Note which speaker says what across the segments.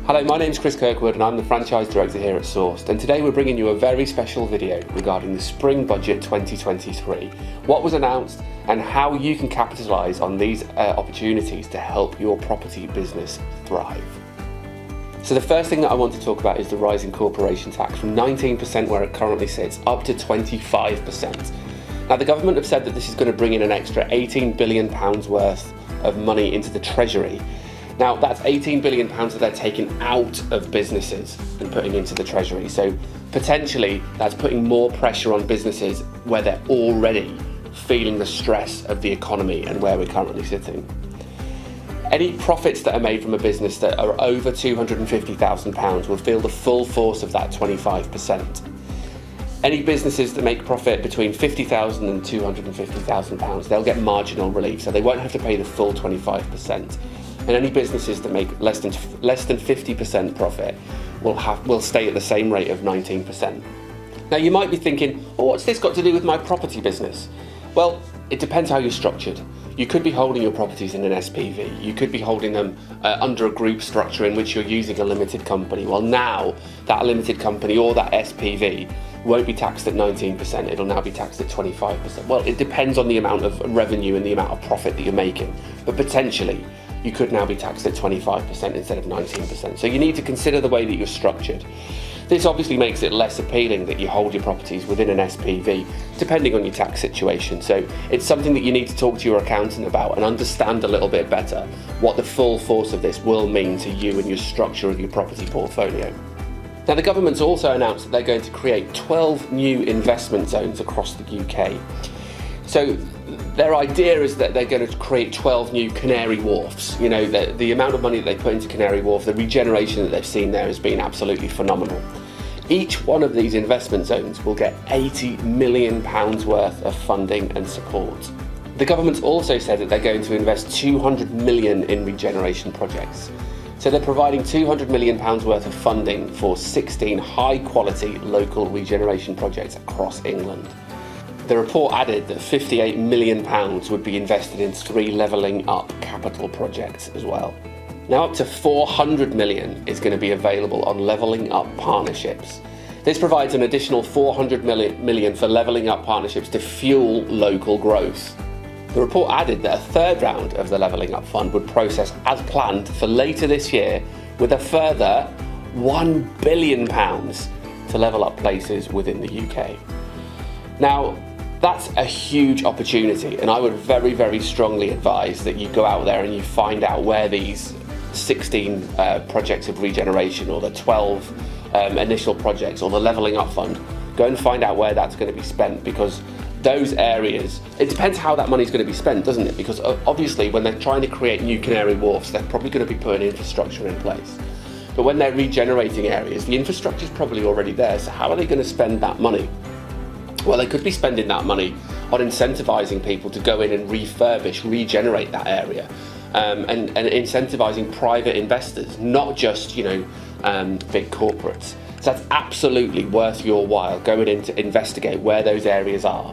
Speaker 1: Hello, my name's Chris Kirkwood and I'm the Franchise Director here at Sourced, and today we're bringing you a very special video regarding the Spring Budget 2023, what was announced and how you can capitalise on these opportunities to help your property business thrive. So the first thing that I want to talk about is the rise in corporation tax from 19% where it currently sits up to 25%. Now the government have said that this is going to bring in an extra £18 billion worth of money into the Treasury. Now that's £18 billion that they're taking out of businesses and putting into the Treasury. So potentially that's putting more pressure on businesses where they're already feeling the stress of the economy and where we're currently sitting. Any profits that are made from a business that are over £250,000 will feel the full force of that 25%. Any businesses that make profit between £50,000 and £250,000, they'll get marginal relief, so they won't have to pay the full 25%. And any businesses that make less than 50% profit will stay at the same rate of 19%. Now you might be thinking, well, what's this got to do with my property business? Well, it depends how you're structured. You could be holding your properties in an SPV. You could be holding them under a group structure in which you're using a limited company. Well, now that limited company or that SPV won't be taxed at 19%. It'll now be taxed at 25%. Well, it depends on the amount of revenue and the amount of profit that you're making, but potentially you could now be taxed at 25% instead of 19%. So you need to consider the way that you're structured. This obviously makes it less appealing that you hold your properties within an SPV, depending on your tax situation. So it's something that you need to talk to your accountant about and understand a little bit better what the full force of this will mean to you and your structure of your property portfolio. Now the government's also announced that they're going to create 12 new investment zones across the UK. So their idea is that they're going to create 12 new Canary Wharfs. You know, the amount of money that they put into Canary Wharf, the regeneration that they've seen there has been absolutely phenomenal. Each one of these investment zones will get £80 million worth of funding and support. The government's also said that they're going to invest £200 million in regeneration projects. So they're providing £200 million worth of funding for 16 high-quality local regeneration projects across England. The report added that £58 million would be invested in 3 levelling up capital projects as well. Now up to £400 million is going to be available on levelling up partnerships. This provides an additional £400 million for levelling up partnerships to fuel local growth. The report added that a third round of the levelling up fund would process as planned for later this year, with a further £1 billion to level up places within the UK. Now, that's a huge opportunity, and I would very, very strongly advise that you go out there and you find out where these 16 projects of regeneration, or the 12 initial projects, or the levelling up fund, go and find out where that's going to be spent, because those areas, it depends how that money's going to be spent, doesn't it? Because obviously when they're trying to create new Canary Wharfs, they're probably going to be putting infrastructure in place. But when they're regenerating areas, the infrastructure's probably already there, so how are they going to spend that money? Well, they could be spending that money on incentivising people to go in and refurbish, regenerate that area, and incentivising private investors, not just, big corporates. So that's absolutely worth your while going in to investigate where those areas are.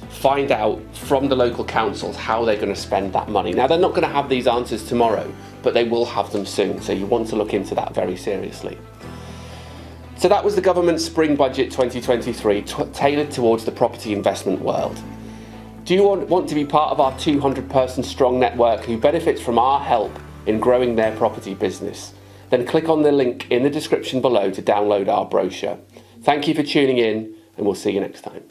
Speaker 1: Find out from the local councils how they're going to spend that money. Now, they're not going to have these answers tomorrow, but they will have them soon, so you want to look into that very seriously. So that was the government's Spring Budget 2023, tailored towards the property investment world. Do you want to be part of our 200-person strong network who benefits from our help in growing their property business? Then click on the link in the description below to download our brochure. Thank you for tuning in, and we'll see you next time.